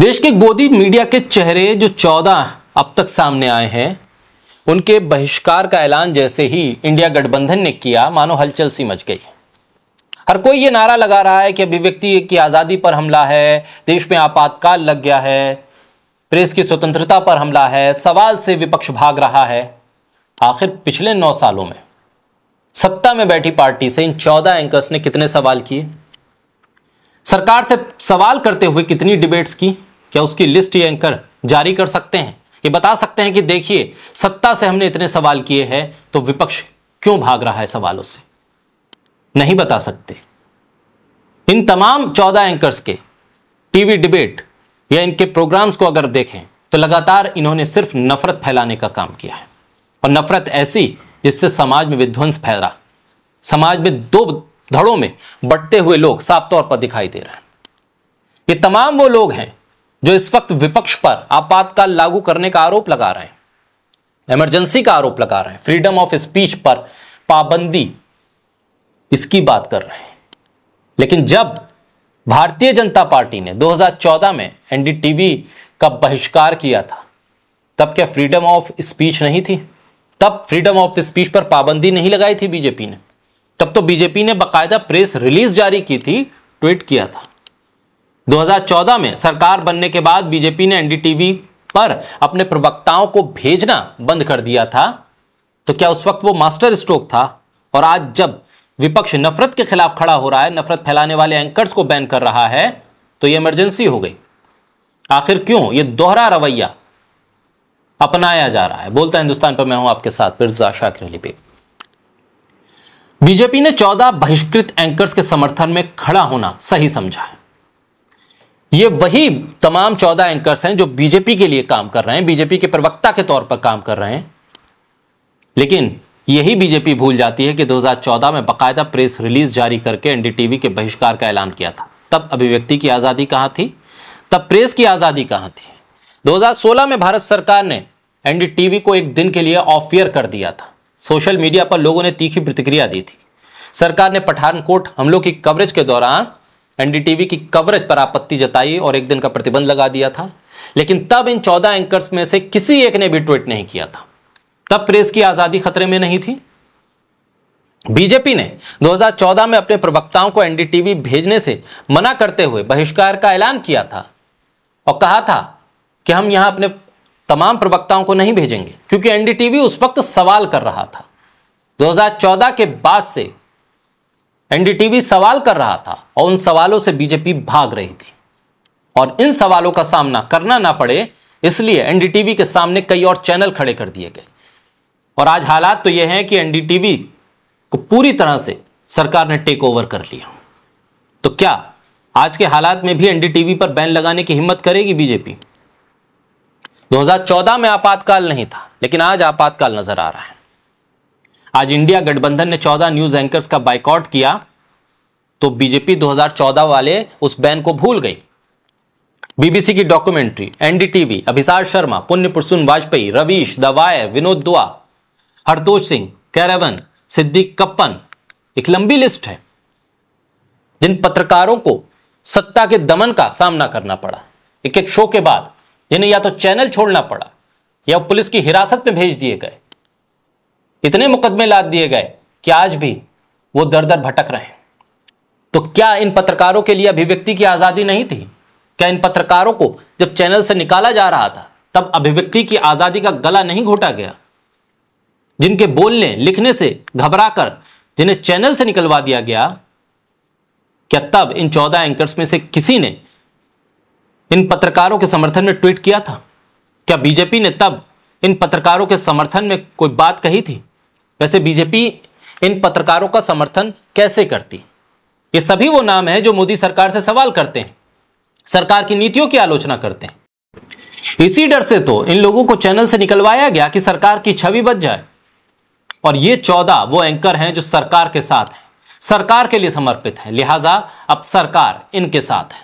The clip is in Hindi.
देश के गोदी मीडिया के चेहरे जो 14 अब तक सामने आए हैं, उनके बहिष्कार का ऐलान जैसे ही इंडिया गठबंधन ने किया, मानो हलचल सी मच गई। हर कोई ये नारा लगा रहा है कि अभिव्यक्ति की आजादी पर हमला है, देश में आपातकाल लग गया है, प्रेस की स्वतंत्रता पर हमला है, सवाल से विपक्ष भाग रहा है। आखिर पिछले 9 सालों में सत्ता में बैठी पार्टी से इन 14 एंकर्स ने कितने सवाल किए? सरकार से सवाल करते हुए कितनी डिबेट्स की? क्या उसकी लिस्ट ये एंकर जारी कर सकते हैं? ये बता सकते हैं कि देखिए, सत्ता से हमने इतने सवाल किए हैं, तो विपक्ष क्यों भाग रहा है सवालों से? नहीं बता सकते। इन तमाम 14 एंकर्स के टीवी डिबेट या इनके प्रोग्राम्स को अगर देखें तो लगातार इन्होंने सिर्फ नफरत फैलाने का काम किया है, और नफरत ऐसी जिससे समाज में विध्वंस फैला, समाज में 2 धड़ों में बंटते हुए लोग साफ तौर पर दिखाई दे रहे हैं। ये तमाम वो लोग हैं जो इस वक्त विपक्ष पर आपातकाल लागू करने का आरोप लगा रहे हैं, इमरजेंसी का आरोप लगा रहे हैं, फ्रीडम ऑफ स्पीच पर पाबंदी, इसकी बात कर रहे हैं। लेकिन जब भारतीय जनता पार्टी ने 2014 में एनडीटीवी का बहिष्कार किया था, तब क्या फ्रीडम ऑफ स्पीच नहीं थी? तब फ्रीडम ऑफ स्पीच पर पाबंदी नहीं लगाई थी बीजेपी ने? तब तो बीजेपी ने बाकायदा प्रेस रिलीज जारी की थी, ट्वीट किया था। 2014 में सरकार बनने के बाद बीजेपी ने एनडीटीवी पर अपने प्रवक्ताओं को भेजना बंद कर दिया था, तो क्या उस वक्त वो मास्टर स्ट्रोक था? और आज जब विपक्ष नफरत के खिलाफ खड़ा हो रहा है, नफरत फैलाने वाले एंकर्स को बैन कर रहा है, तो ये इमरजेंसी हो गई। आखिर क्यों ये दोहरा रवैया अपनाया जा रहा है? बोलता हिंदुस्तान पर मैं हूं आपके साथ फिरोज शाकिर अली बेग। बीजेपी ने 14 बहिष्कृत एंकर्स के समर्थन में खड़ा होना सही समझा है। ये वही तमाम 14 एंकर्स हैं जो बीजेपी के लिए काम कर रहे हैं, बीजेपी के प्रवक्ता के तौर पर काम कर रहे हैं। लेकिन यही बीजेपी भूल जाती है कि 2014 में बाकायदा प्रेस रिलीज जारी करके एनडीटीवी के बहिष्कार का ऐलान किया था। तब अभिव्यक्ति की आजादी कहां थी? तब प्रेस की आजादी कहां थी? 2016 में भारत सरकार ने एनडीटीवी को एक दिन के लिए ऑफ एयर कर दिया था। सोशल मीडिया पर लोगों ने तीखी प्रतिक्रिया दी थी। सरकार ने पठानकोट हमलों की कवरेज के दौरान एनडीटीवी की कवरेज पर आपत्ति जताई और एक दिन का प्रतिबंध लगा दिया था। लेकिन तब इन 14 एंकर्स में से किसी एक ने भी ट्वीट नहीं किया था। तब प्रेस की आजादी खतरे में नहीं थी। बीजेपी ने 2014 में अपने प्रवक्ताओं को एनडीटीवी भेजने से मना करते हुए बहिष्कार का ऐलान किया था और कहा था कि हम यहां अपने तमाम प्रवक्ताओं को नहीं भेजेंगे, क्योंकि एनडीटीवी उस वक्त सवाल कर रहा था। 2014 के बाद से एनडीटीवी सवाल कर रहा था और उन सवालों से बीजेपी भाग रही थी, और इन सवालों का सामना करना ना पड़े इसलिए एनडीटीवी के सामने कई और चैनल खड़े कर दिए गए। और आज हालात तो यह है कि एनडीटीवी को पूरी तरह से सरकार ने टेक ओवर कर लिया। तो क्या आज के हालात में भी एनडीटीवी पर बैन लगाने की हिम्मत करेगी बीजेपी? 2014 में आपातकाल नहीं था, लेकिन आज आपातकाल नजर आ रहा है। आज इंडिया गठबंधन ने 14 न्यूज एंकर्स का बाइकआउट किया, तो बीजेपी 2014 वाले उस बैन को भूल गई। बीबीसी की डॉक्यूमेंट्री, एनडीटीवी, अभिसार शर्मा, पुण्य प्रसून वाजपेयी, रवीश, द वायर, विनोद दुआ, हरतोष सिंह, कैरेवन, सिद्दीक कप्पन, एक लंबी लिस्ट है जिन पत्रकारों को सत्ता के दमन का सामना करना पड़ा एक एक शो के बाद, जिन्हें या तो चैनल छोड़ना पड़ा या पुलिस की हिरासत में भेज दिए गए। इतने मुकदमे लाद दिए गए कि आज भी वो दर दर भटक रहे हैं। तो क्या इन पत्रकारों के लिए अभिव्यक्ति की आजादी नहीं थी? क्या इन पत्रकारों को जब चैनल से निकाला जा रहा था तब अभिव्यक्ति की आजादी का गला नहीं घोटा गया? जिनके बोलने लिखने से घबराकर जिन्हें चैनल से निकलवा दिया गया, क्या तब इन 14 एंकर्स में से किसी ने इन पत्रकारों के समर्थन में ट्वीट किया था? क्या बीजेपी ने तब इन पत्रकारों के समर्थन में कोई बात कही थी? वैसे बीजेपी इन पत्रकारों का समर्थन कैसे करती? ये सभी वो नाम हैं जो मोदी सरकार से सवाल करते हैं, सरकार की नीतियों की आलोचना करते हैं। इसी डर से तो इन लोगों को चैनल से निकलवाया गया कि सरकार की छवि बच जाए। और ये 14 वो एंकर हैं जो सरकार के साथ हैं, सरकार के लिए समर्पित हैं, लिहाजा अब सरकार इनके साथ है।